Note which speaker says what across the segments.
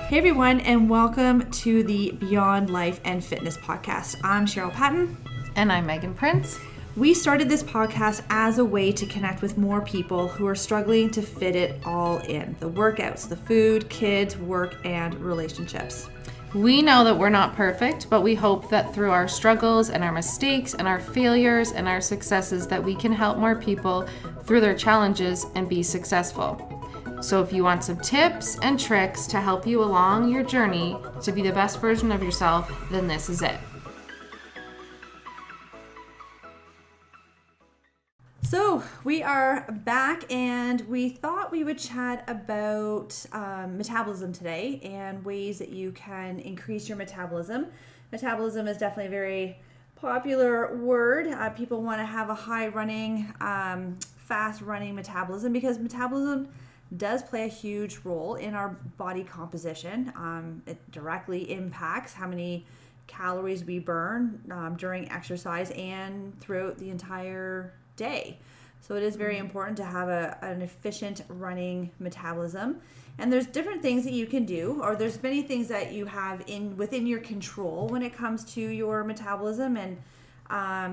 Speaker 1: Hey everyone, and welcome to the Beyond Life and Fitness podcast. I'm Cheryl Patton.
Speaker 2: And I'm Megan Prince.
Speaker 1: We started this podcast as a way to connect with more people who are struggling to fit it all in. The workouts, the food, kids, work, and relationships.
Speaker 2: We know that we're not perfect, but we hope that through our struggles and our mistakes and our failures and our successes that we can help more people through their challenges and be successful. So if you want some tips and tricks to help you along your journey to be the best version of yourself, then this is it.
Speaker 1: So we are back, and we thought we would chat about metabolism today and ways that you can increase your metabolism. Metabolism is definitely a very popular word. People want to have a high running, fast running metabolism because metabolism does play a huge role in our body composition. It directly impacts how many calories we burn during exercise and throughout the entire day. So it is very important to have an efficient running metabolism. And there's different things that you can do, or there's many things that you have within your control when it comes to your metabolism. And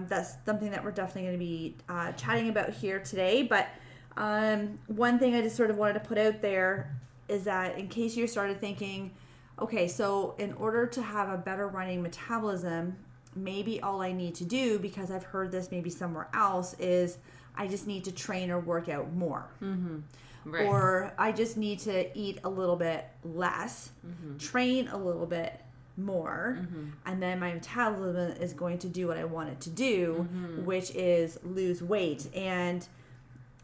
Speaker 1: that's something that we're definitely going to be chatting about here today. But one thing I just sort of wanted to put out there is that in case you started thinking, okay, so in order to have a better running metabolism, maybe all I need to do, because I've heard this maybe somewhere else, is I just need to train or work out more.
Speaker 2: Mm-hmm. Right.
Speaker 1: Or I just need to eat a little bit less, train a little bit more, and then my metabolism is going to do what I want it to do, which is lose weight. And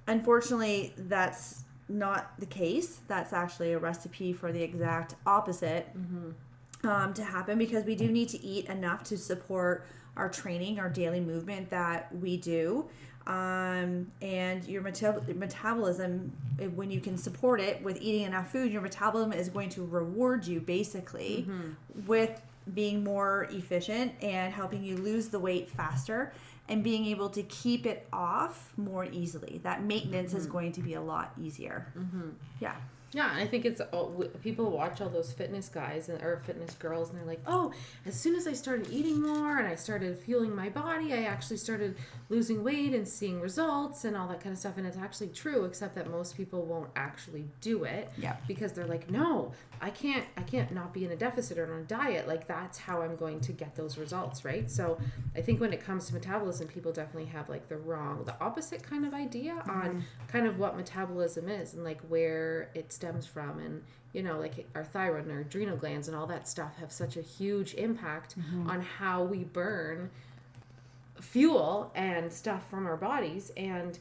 Speaker 1: unfortunately, that's not the case. That's actually a recipe for the exact opposite to happen, because we do need to eat enough to support our training, our daily movement that we do. And your metabolism, when you can support it with eating enough food, your metabolism is going to reward you basically with being more efficient and helping you lose the weight faster and being able to keep it off more easily. That maintenance is going to be a lot easier. Yeah.
Speaker 2: Yeah, and I think it's people watch all those fitness guys or fitness girls, and they're like, oh, as soon as I started eating more and I started fueling my body, I actually started losing weight and seeing results and all that kind of stuff. And it's actually true, except that most people won't actually do it because they're like, no, I can't not be in a deficit or on a diet. Like, that's how I'm going to get those results, right? So I think when it comes to metabolism, people definitely have like the opposite kind of idea on kind of what metabolism is and like where it stems from. And you know, like our thyroid and our adrenal glands and all that stuff have such a huge impact on how we burn fuel and stuff from our bodies. And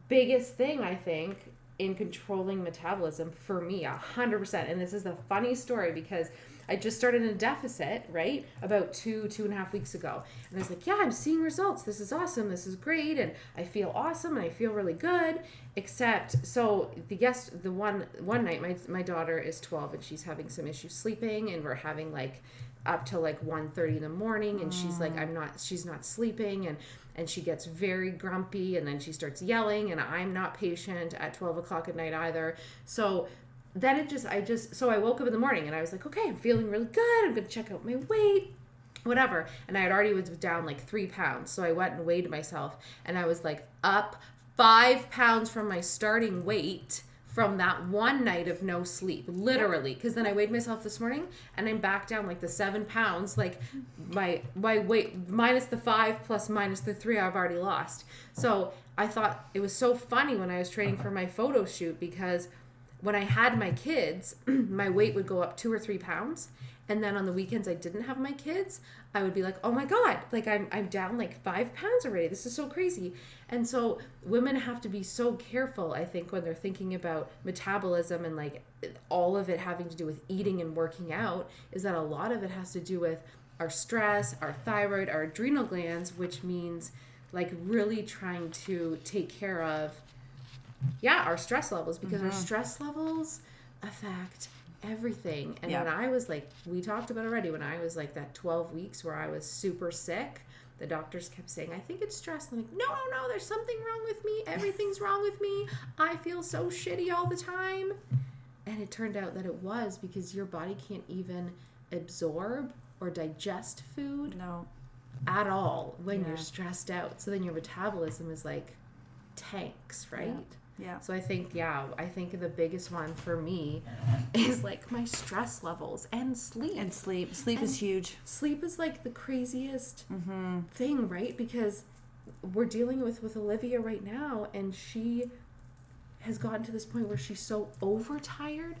Speaker 2: biggest thing, I think, in controlling metabolism for me 100%, and this is a funny story because I just started in a deficit, right, about 2.5 weeks ago, and I was like, yeah, I'm seeing results, this is awesome, this is great, and I feel awesome and I feel really good. Except, so the one night, my daughter is 12 and she's having some issues sleeping, and we're having like up to like 1:30 in the morning, and she's like, she's not sleeping, and she gets very grumpy, and then she starts yelling, and I'm not patient at 12 o'clock at night either. So then so I woke up in the morning and I was like, okay, I'm feeling really good. I'm going to check out my weight, whatever. And I had already was down like 3 pounds. So I went and weighed myself, and I was like up 5 pounds from my starting weight from that one night of no sleep, literally. Because then I weighed myself this morning, and I'm back down like the 7 pounds, like my weight minus the 5 plus minus the 3 I've already lost. So I thought it was so funny when I was training for my photo shoot, because when I had my kids, my weight would go up 2 or 3 pounds. And then on the weekends I didn't have my kids, I would be like, oh my God, like I'm down like 5 pounds already. This is so crazy. And so women have to be so careful, I think, when they're thinking about metabolism and like all of it having to do with eating and working out, is that a lot of it has to do with our stress, our thyroid, our adrenal glands, which means like really trying to take care of, our stress levels, because our stress levels affect everything. And when I was like, we talked about already, when I was like that 12 weeks where I was super sick, the doctors kept saying, I think it's stress. I'm like, no, there's something wrong with me. Everything's wrong with me. I feel so shitty all the time. And it turned out that it was because your body can't even absorb or digest food at all when you're stressed out. So then your metabolism is like tanks, right?
Speaker 1: Yeah.
Speaker 2: So I think the biggest one for me is like my stress levels and sleep.
Speaker 1: Sleep is huge.
Speaker 2: Sleep is like the craziest thing, right? Because we're dealing with Olivia right now, and she has gotten to this point where she's so overtired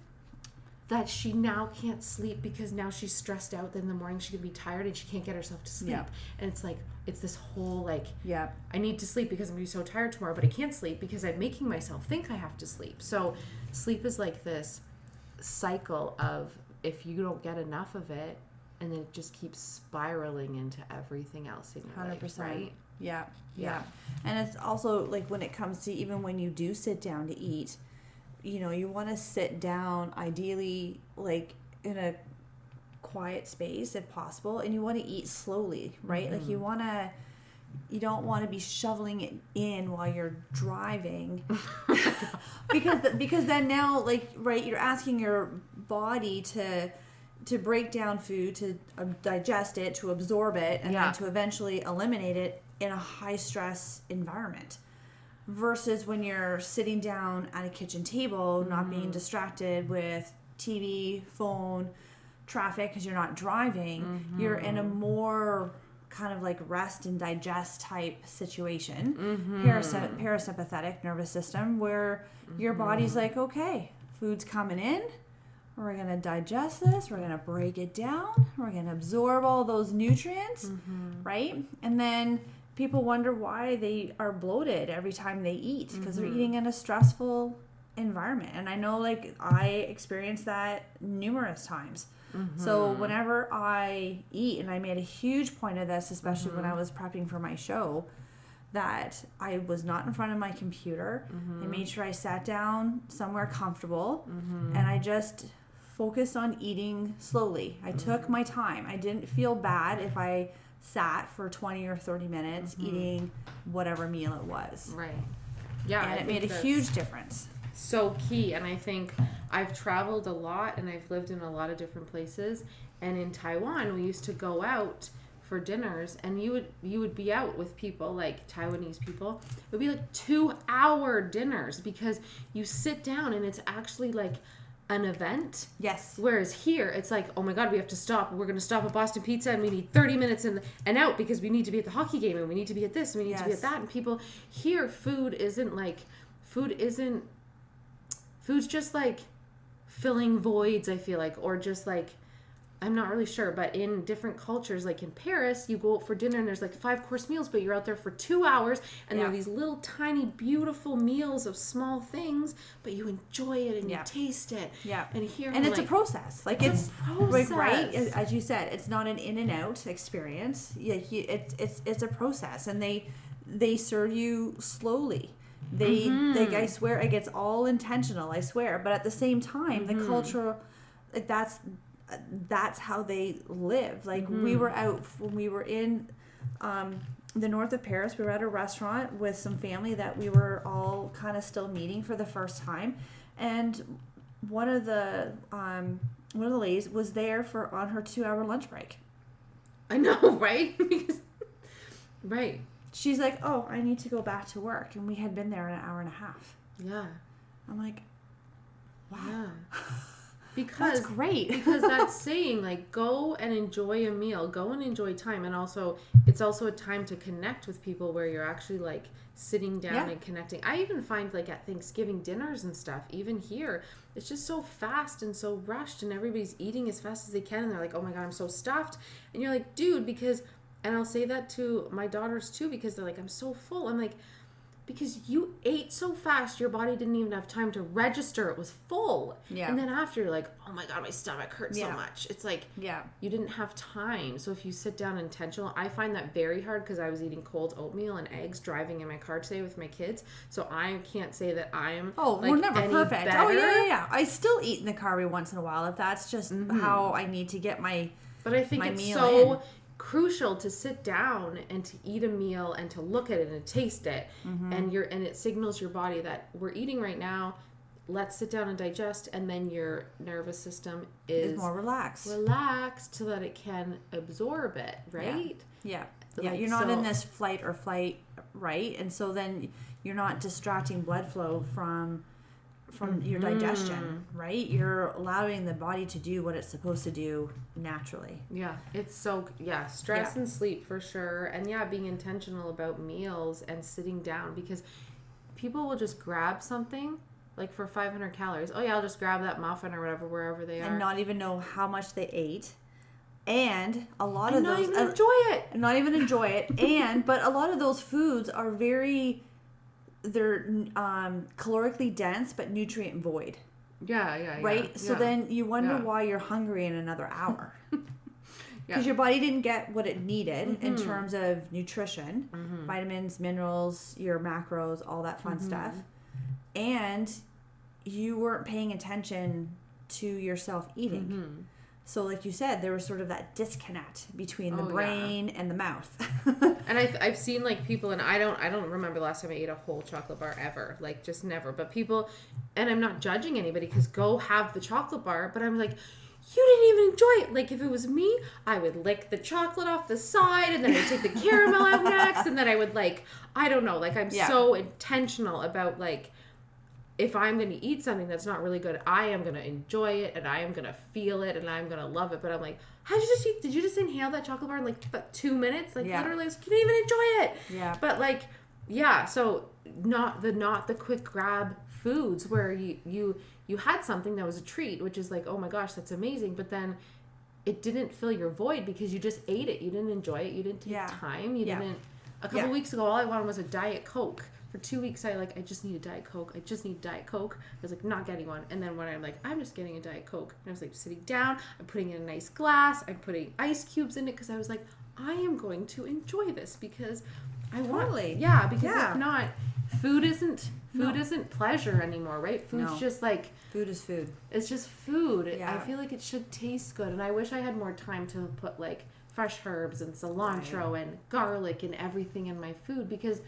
Speaker 2: that she now can't sleep because now she's stressed out. Then in the morning she could be tired and she can't get herself to sleep. And it's like, it's this whole like, I need to sleep because I'm going to be so tired tomorrow, but I can't sleep because I'm making myself think I have to sleep. So sleep is like this cycle of, if you don't get enough of it, and then it just keeps spiraling into everything else in your
Speaker 1: 100%.
Speaker 2: life, right?
Speaker 1: Yeah. And it's also like when it comes to even when you do sit down to eat, you know, you want to sit down ideally like in a quiet space if possible, and you want to eat slowly, right? Like you don't want to be shoveling it in while you're driving because then now, like, right, you're asking your body to break down food, to digest it, to absorb it, and then to eventually eliminate it in a high stress environment. Versus when you're sitting down at a kitchen table, not being distracted with TV, phone, traffic, because you're not driving, you're in a more kind of like rest and digest type situation, parasympathetic nervous system, where your body's like, okay, food's coming in, we're going to digest this, we're going to break it down, we're going to absorb all those nutrients, right? And then people wonder why they are bloated every time they eat, because they're eating in a stressful environment. And I know, like, I experienced that numerous times. So whenever I eat, and I made a huge point of this, especially when I was prepping for my show, that I was not in front of my computer. I made sure I sat down somewhere comfortable, and I just focused on eating slowly. I took my time. I didn't feel bad if I sat for 20 or 30 minutes eating whatever meal it was.
Speaker 2: Right. Yeah.
Speaker 1: And it made a huge difference.
Speaker 2: So key. And I think I've traveled a lot and I've lived in a lot of different places. And in Taiwan, we used to go out for dinners, and you would be out with people, like Taiwanese people. It would be like 2-hour dinners, because you sit down and it's actually like an event.
Speaker 1: Yes.
Speaker 2: Whereas here, it's like, oh my God, we have to stop. We're going to stop at Boston Pizza, and we need 30 minutes and out because we need to be at the hockey game, and we need to be at this, and we need to be at that. And people here, food's just like filling voids, I feel like, or just like, I'm not really sure, but in different cultures, like in Paris, you go out for dinner and there's like 5-course meals, but you're out there for 2 hours, and there are these little tiny beautiful meals of small things, but you enjoy it and you taste it. Yeah. And here,
Speaker 1: and it's like, a process. Like it's a process. Like, right, as you said, it's not an in and out experience. Yeah, it's a process, and they serve you slowly. They like, I swear, it gets all intentional, I swear, but at the same time, the culture, like that's how they live. Like we were out when we were in the north of Paris. We were at a restaurant with some family that we were all kind of still meeting for the first time, and one of the ladies was there on her 2-hour lunch break.
Speaker 2: I know, right? Right.
Speaker 1: She's like, oh, I need to go back to work, and we had been there an hour and a half.
Speaker 2: Yeah.
Speaker 1: I'm like, wow.
Speaker 2: Yeah. Because
Speaker 1: that's great.
Speaker 2: Because that's saying, like, go and enjoy a meal, go and enjoy time, and also it's also a time to connect with people where you're actually like sitting down and connecting. I even find, like, at Thanksgiving dinners and stuff, even here, it's just so fast and so rushed, and everybody's eating as fast as they can, and they're like, oh my God, I'm so stuffed. And you're like, dude, because, and I'll say that to my daughters too, because they're like, I'm so full. I'm like, because you ate so fast, your body didn't even have time to register it was full. Yeah. And then after, you're like, oh my God, my stomach hurts so much. It's like, you didn't have time. So if you sit down intentional, I find that very hard, because I was eating cold oatmeal and eggs driving in my car today with my kids. So I can't say that I'm
Speaker 1: we're never perfect. Better. Oh, yeah. I still eat in the car every once in a while, if that's just how I need to get my
Speaker 2: But I think it's so in. Crucial to sit down and to eat a meal and to look at it and taste it, and it signals your body that we're eating right now, let's sit down and digest, and then your nervous system is
Speaker 1: more relaxed
Speaker 2: so that it can absorb it, right?
Speaker 1: Yeah. You're not in this flight or flight, right? And so then you're not distracting blood flow from your digestion, right? You're allowing the body to do what it's supposed to do naturally.
Speaker 2: Yeah, it's stress and sleep for sure. And being intentional about meals and sitting down, because people will just grab something like for 500 calories. Oh yeah, I'll just grab that muffin or whatever, wherever they are.
Speaker 1: And not even know how much they ate. And a lot of those...
Speaker 2: not even enjoy it.
Speaker 1: But a lot of those foods are they're calorically dense but nutrient void.
Speaker 2: Yeah.
Speaker 1: Right? So then you wonder why you're hungry in another hour. Because your body didn't get what it needed in terms of nutrition, vitamins, minerals, your macros, all that fun stuff. And you weren't paying attention to yourself eating. So like you said, there was sort of that disconnect between the brain and the mouth.
Speaker 2: And I've seen like people, and I don't remember the last time I ate a whole chocolate bar ever, like just never. But people, and I'm not judging anybody, because go have the chocolate bar, but I'm like, you didn't even enjoy it. Like if it was me, I would lick the chocolate off the side, and then I'd take the caramel out next, and then I would I don't know, I'm so intentional about if I'm going to eat something that's not really good, I am going to enjoy it, and I am going to feel it, and I'm going to love it. But I'm like, did you just inhale that chocolate bar in about 2 minutes? Literally, you didn't even enjoy it.
Speaker 1: Yeah.
Speaker 2: But so not the quick grab foods where you had something that was a treat, which is oh my gosh, that's amazing. But then it didn't fill your void because you just ate it. You didn't enjoy it. You didn't take time. You didn't. A couple weeks ago, all I wanted was a Diet Coke. For 2 weeks, I just need a Diet Coke. I just need Diet Coke. I was not getting one. And then when I'm just getting a Diet Coke. And I was sitting down. I'm putting in a nice glass. I'm putting ice cubes in it because I was I am going to enjoy this because I want. Yeah, because if not, food isn't pleasure anymore, right? Food's just
Speaker 1: food is food.
Speaker 2: It's just food. Yeah. I feel like it should taste good, and I wish I had more time to put fresh herbs and cilantro and garlic and everything in my food, because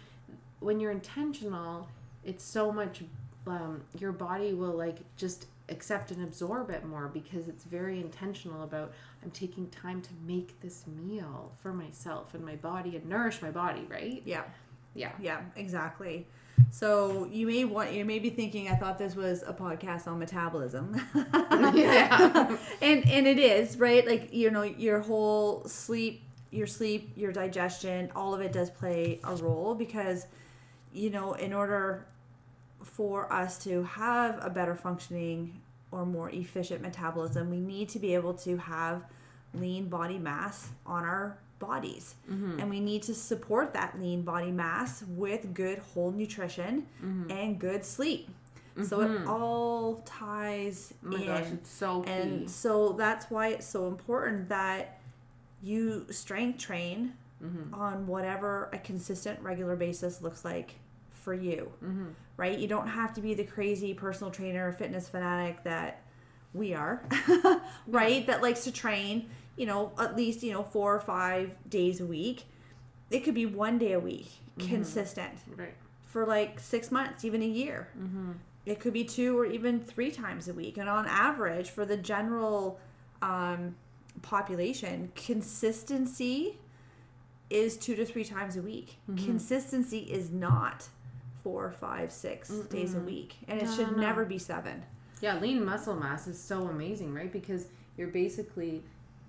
Speaker 2: when you're intentional, it's so much, your body will just accept and absorb it more, because it's very intentional about, I'm taking time to make this meal for myself and my body and nourish my body, right? Yeah, exactly.
Speaker 1: So you may be thinking, I thought this was a podcast on metabolism.
Speaker 2: Yeah.
Speaker 1: and it is, right? Your whole your digestion, all of it does play a role, because in order for us to have a better functioning or more efficient metabolism, we need to be able to have lean body mass on our bodies. And we need to support that lean body mass with good whole nutrition and good sleep. So it all ties in. Oh my gosh,
Speaker 2: it's so key.
Speaker 1: And so that's why it's so important that you strength train on whatever a consistent, regular basis looks like for you, right? You don't have to be the crazy personal trainer, fitness fanatic that we are, right? That likes to train, at least, 4 or 5 days a week. It could be 1 day a week, consistent,
Speaker 2: right,
Speaker 1: for 6 months, even a year. It could be 2 or even 3 times a week. And on average, for the general population, consistency is 2 to 3 times a week. Consistency is not 4, 5, 6 days a week, and it should never be 7.
Speaker 2: Yeah, lean muscle mass is so amazing, right? Because you're basically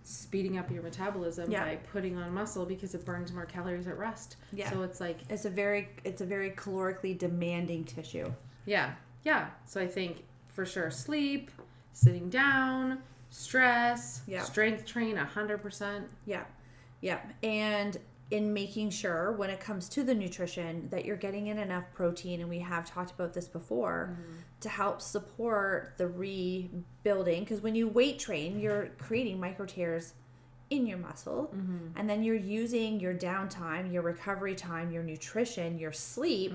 Speaker 2: speeding up your metabolism by putting on muscle, because it burns more calories at rest. Yeah. So it's
Speaker 1: it's a very calorically demanding tissue.
Speaker 2: Yeah. So I think for sure sleep, sitting down, stress, strength train 100%.
Speaker 1: Yeah. And in making sure, when it comes to the nutrition, that you're getting in enough protein, and we have talked about this before, to help support the rebuilding, because when you weight train, you're creating micro tears in your muscle, and then you're using your downtime, your recovery time, your nutrition, your sleep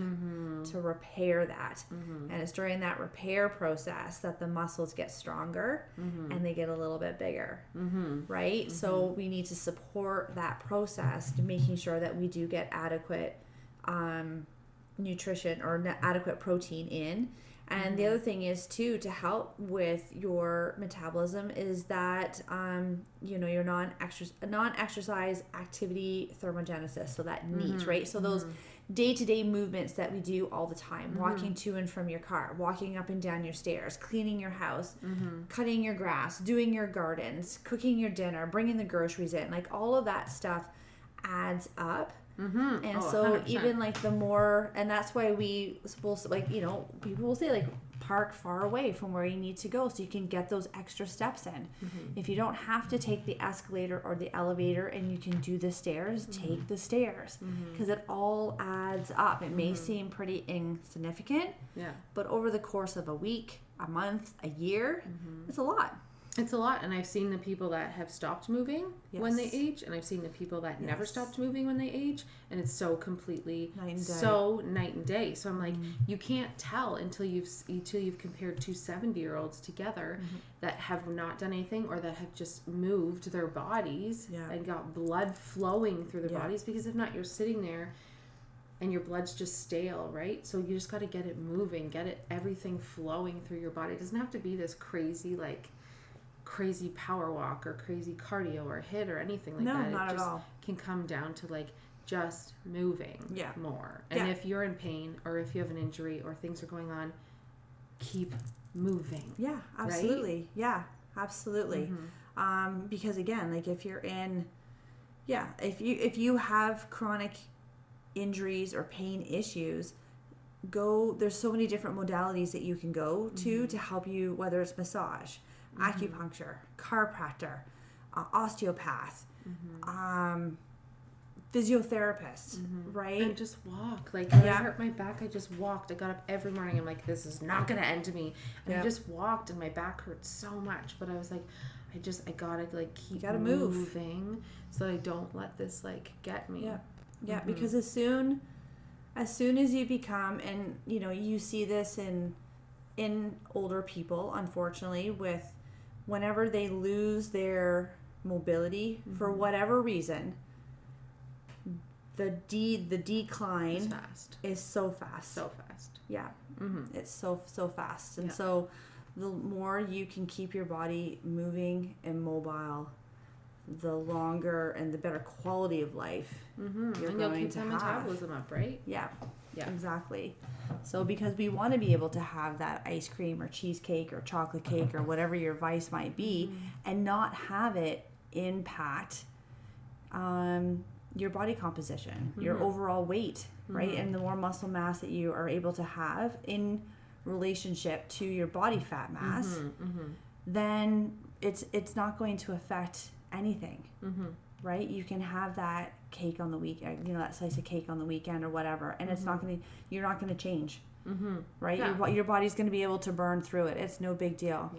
Speaker 1: to repair that. And it's during that repair process that the muscles get stronger and they get a little bit bigger, right? So we need to support that process, to making sure that we do get adequate nutrition or adequate protein in. And the other thing is too, to help with your metabolism is that your non-exercise activity thermogenesis, so that NEAT, right? So those day-to-day movements that we do all the time, walking to and from your car, walking up and down your stairs, cleaning your house, cutting your grass, doing your gardens, cooking your dinner, bringing the groceries in, like all of that stuff adds up. And so
Speaker 2: 100%.
Speaker 1: even like the more, and that's why we supposed to, like, people will say like park far away from where you need to go so you can get those extra steps in. If you don't have to take the escalator or the elevator and you can do the stairs, take the stairs, because it all adds up. It may seem pretty insignificant, but over the course of a week, a month, a year, it's a lot.
Speaker 2: It's a lot, and I've seen the people that have stopped moving when they age, and I've seen the people that never stopped moving when they age, and it's so completely night and day. So I'm like, you can't tell until you've compared two 70-year-olds together that have not done anything or that have just moved their bodies and got blood flowing through their bodies, because if not, you're sitting there and your blood's just stale, right? So you just got to get it moving, everything flowing through your body. It doesn't have to be this crazy power walk or crazy cardio or HIIT or anything like that.
Speaker 1: No, not at all.
Speaker 2: Can come down to like just moving more. And if you're in pain or if you have an injury or things are going on, keep moving.
Speaker 1: Yeah, absolutely.
Speaker 2: Right?
Speaker 1: Yeah, absolutely. Because again, like if you're in, if you have chronic injuries or pain issues, there's so many different modalities that you can go to help you, whether it's massage, acupuncture, chiropractor, osteopath, physiotherapist, right?
Speaker 2: And just walk. Like when I hurt my back, I just walked. I got up every morning. I'm like, this is not going to end me. And I just walked, and my back hurt so much. But I was like, I gotta like keep moving so that I don't let this like get me.
Speaker 1: Yeah, because as soon as you become, and you see this in older people, unfortunately, with whenever they lose their mobility for whatever reason, the decline is so fast. Yeah. It's so fast. And so the more you can keep your body moving and mobile, the longer and the better quality of life you're
Speaker 2: and
Speaker 1: going
Speaker 2: keep
Speaker 1: to
Speaker 2: the
Speaker 1: have.
Speaker 2: metabolism up, right?
Speaker 1: Yeah, exactly. So because we want to be able to have that ice cream or cheesecake or chocolate cake or whatever your vice might be, and not have it impact your body composition, your overall weight, right? And the more muscle mass that you are able to have in relationship to your body fat mass, then it's not going to affect anything, right? You can have that cake on the weekend, that slice of cake on the weekend or whatever, and it's not going to, you're not going to change, right? Your body's going to be able to burn through it. It's no big deal.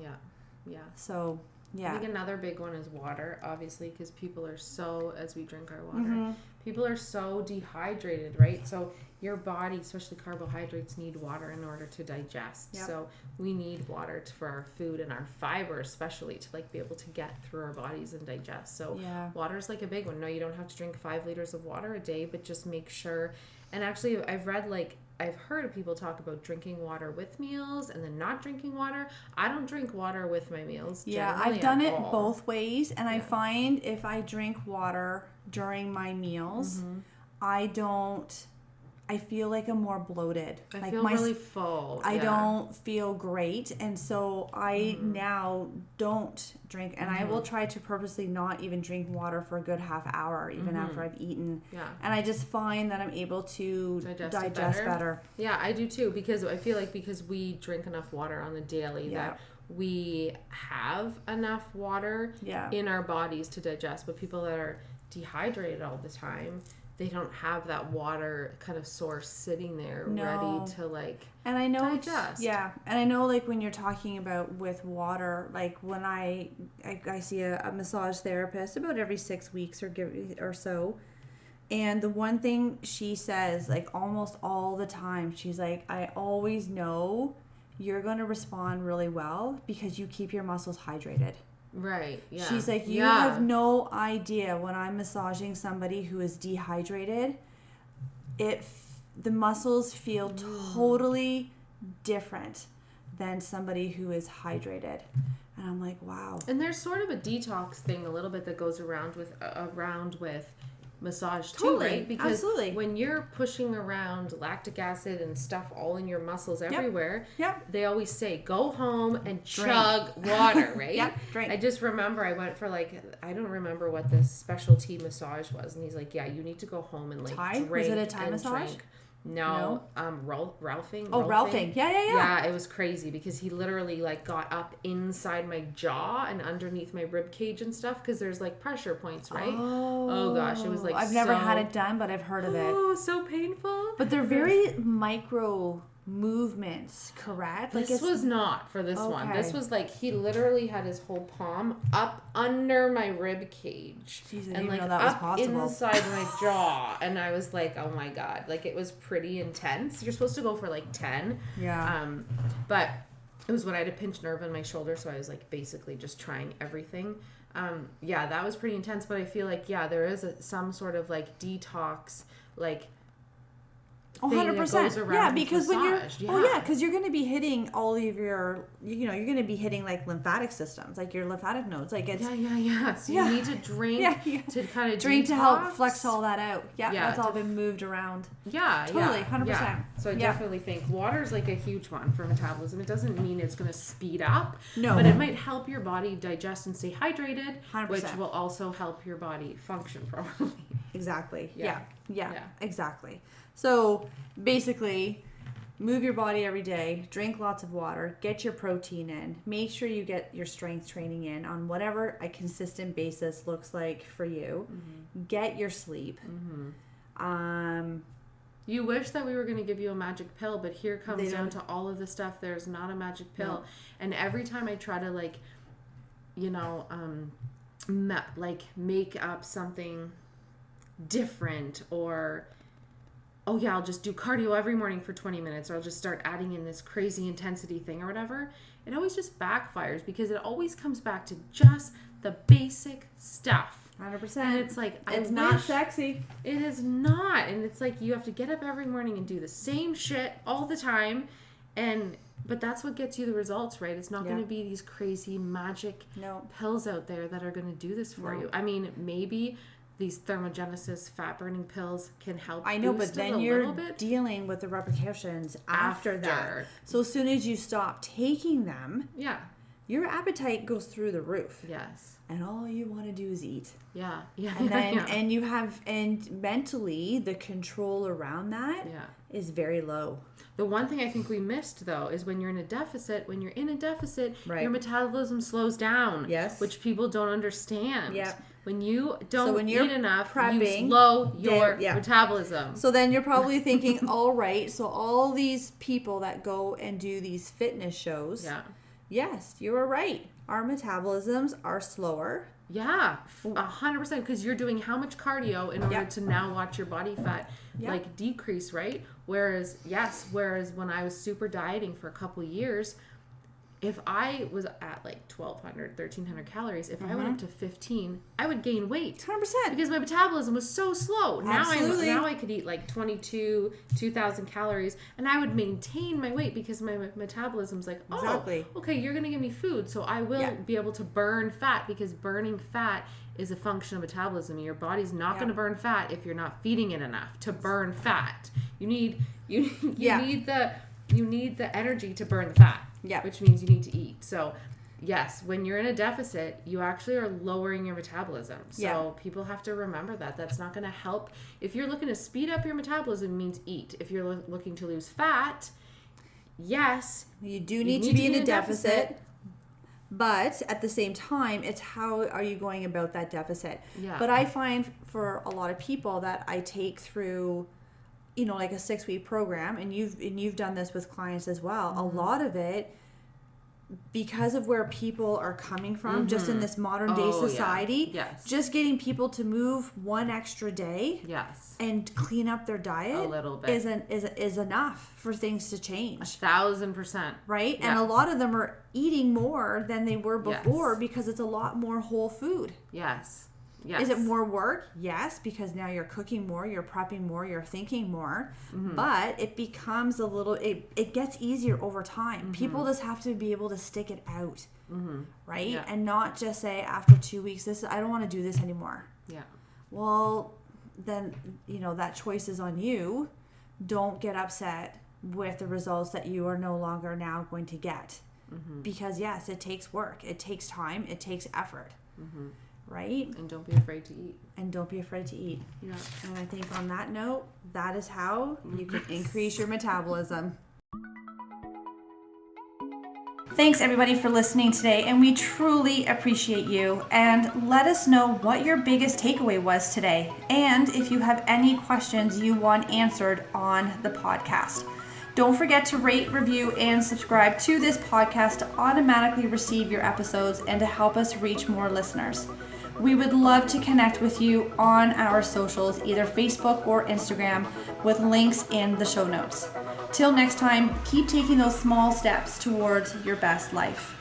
Speaker 1: So I
Speaker 2: think another big one is water, obviously, because people are so, as we drink our water, people are so dehydrated, right? So your body, especially carbohydrates, need water in order to digest. So we need water for our food and our fiber, especially to like be able to get through our bodies and digest. So water is like a big one. No, you don't have to drink 5 liters of water a day, but just make sure. And actually, I've heard people talk about drinking water with meals and then not drinking water. I don't drink water with my meals.
Speaker 1: I've done it both ways, and I find if I drink water during my meals, I feel like I'm more bloated.
Speaker 2: I feel really full.
Speaker 1: I don't feel great, and so I now don't drink, and I will try to purposely not even drink water for a good half hour, even after I've eaten. And I just find that I'm able to digest better.
Speaker 2: Yeah, I do too, because I feel like because we drink enough water on the daily that we have enough water in our bodies to digest. But people that are dehydrated all the time, they don't have that water kind of source sitting there ready to like
Speaker 1: and I know
Speaker 2: digest.
Speaker 1: And I know like when you're talking about with water, like when I see a massage therapist about every 6 weeks or so, and the one thing she says like almost all the time, she's like, I always know you're going to respond really well because you keep your muscles hydrated.
Speaker 2: Right, yeah.
Speaker 1: She's like, you have no idea when I'm massaging somebody who is dehydrated, the muscles feel totally different. than somebody who is hydrated. And I'm like, wow.
Speaker 2: And there's sort of a detox thing a little bit that goes around with massage too,
Speaker 1: Totally.
Speaker 2: right? Because
Speaker 1: Absolutely.
Speaker 2: when you're pushing around lactic acid and stuff all in your muscles everywhere, they always say go home and chug water, right?
Speaker 1: Drink.
Speaker 2: I just remember I went for I don't remember what this specialty massage was, and he's like, yeah, you need to go home and drink.
Speaker 1: Was it a Thai massage?
Speaker 2: Drink. No, Ralphing.
Speaker 1: Oh, Ralphing. Yeah.
Speaker 2: Yeah, it was crazy because he literally got up inside my jaw and underneath my rib cage and stuff because there's pressure points, right? Oh gosh, it was
Speaker 1: I've never had it done, but I've heard of it.
Speaker 2: Oh, so painful.
Speaker 1: But they're very micro movements, correct?
Speaker 2: This was not for this one. This was he literally had his whole palm up under my rib cage.
Speaker 1: Jeez, I
Speaker 2: and
Speaker 1: didn't know that was
Speaker 2: up
Speaker 1: possible.
Speaker 2: Inside my jaw. And I was like, oh my God. It was pretty intense. You're supposed to go for 10.
Speaker 1: Yeah.
Speaker 2: But it was when I had a pinched nerve in my shoulder, so I was basically just trying everything. Yeah, that was pretty intense, but I feel there is some sort of detox,
Speaker 1: 100%. Yeah, because when you're because you're going to be hitting all of your, you're going to be hitting lymphatic systems, your lymphatic nodes, it's
Speaker 2: So you need to drink to kind of
Speaker 1: drink to help flex all that out. That's all been moved around. Totally, 100%.
Speaker 2: Yeah. So I definitely think water is a huge one for metabolism. It doesn't mean it's going to speed up, but it might help your body digest and stay hydrated,
Speaker 1: 100%.
Speaker 2: which will also help your body function properly.
Speaker 1: Exactly. Yeah, exactly. So basically, move your body every day, drink lots of water, get your protein in, make sure you get your strength training in on whatever a consistent basis looks like for you. Get your sleep.
Speaker 2: You wish that we were going to give you a magic pill, but here comes down to all of the stuff. There's not a magic pill. No. And every time I try to make up something different, or I'll just do cardio every morning for 20 minutes, or I'll just start adding in this crazy intensity thing or whatever, it always just backfires because it always comes back to just the basic stuff.
Speaker 1: 100%.
Speaker 2: And it's
Speaker 1: it's not sexy.
Speaker 2: It is not. And it's you have to get up every morning and do the same shit all the time. But that's what gets you the results, right? It's not going to be these crazy magic pills out there that are going to do this for you. I mean, maybe these thermogenesis fat burning pills can help.
Speaker 1: I know, but then you're dealing with the repercussions after that. So as soon as you stop taking them, your appetite goes through the roof.
Speaker 2: Yes.
Speaker 1: And all you want to do is eat.
Speaker 2: Yeah.
Speaker 1: And then and you have, and mentally the control around that is very low.
Speaker 2: The one thing I think we missed though is when you're in a deficit, your metabolism slows down.
Speaker 1: Yes.
Speaker 2: Which people don't understand.
Speaker 1: Yeah.
Speaker 2: When you don't eat enough,
Speaker 1: prepping,
Speaker 2: you slow your metabolism.
Speaker 1: So then you're probably thinking, all right, so all these people that go and do these fitness shows, yes, you are right. Our metabolisms are slower.
Speaker 2: Yeah, 100%, because you're doing how much cardio in order to now watch your body fat decrease, right? Whereas when I was super dieting for a couple years, if I was at 1,200, 1,300 calories, if I went up to 15, I would gain weight.
Speaker 1: 100%.
Speaker 2: Because my metabolism was so slow.
Speaker 1: Absolutely.
Speaker 2: Now I could eat 2,000 calories, and I would maintain my weight because my metabolism's
Speaker 1: exactly.
Speaker 2: Okay, you're going to give me food, so I will be able to burn fat, because burning fat is a function of metabolism. Your body's not going to burn fat if you're not feeding it enough to burn fat. You need the energy to burn the fat. Yeah. Which means you need to eat. So, yes, when you're in a deficit, you actually are lowering your metabolism. So, people have to remember that. That's not going to help. If you're looking to speed up your metabolism, it means eat. If you're looking to lose fat, yes.
Speaker 1: You do need to be in a deficit. But at the same time, it's how are you going about that deficit? Yeah. But I find for a lot of people that I take through, a 6-week program, and you've done this with clients as well. A lot of it, because of where people are coming from, just in this modern day society, just getting people to move one extra day, and clean up their diet
Speaker 2: a little bit
Speaker 1: is enough for things to change.
Speaker 2: 1,000%,
Speaker 1: right? And a lot of them are eating more than they were before because it's a lot more whole food.
Speaker 2: Yes. Yes.
Speaker 1: Is it more work? Yes, because now you're cooking more, you're prepping more, you're thinking more. But it becomes a little, it gets easier over time. People just have to be able to stick it out, right?
Speaker 2: Yeah.
Speaker 1: And not just say after 2 weeks, I don't want to do this anymore.
Speaker 2: Yeah.
Speaker 1: Well, then, that choice is on you. Don't get upset with the results that you are no longer now going to get. Because yes, it takes work, it takes time, it takes effort, right?
Speaker 2: And don't be afraid to eat.
Speaker 1: Yeah. And I think on that note, that is how you can increase your metabolism. Thanks everybody for listening today, and we truly appreciate you. And let us know what your biggest takeaway was today, and if you have any questions you want answered on the podcast. Don't forget to rate, review, and subscribe to this podcast to automatically receive your episodes and to help us reach more listeners. We would love to connect with you on our socials, either Facebook or Instagram, with links in the show notes. Till next time, keep taking those small steps towards your best life.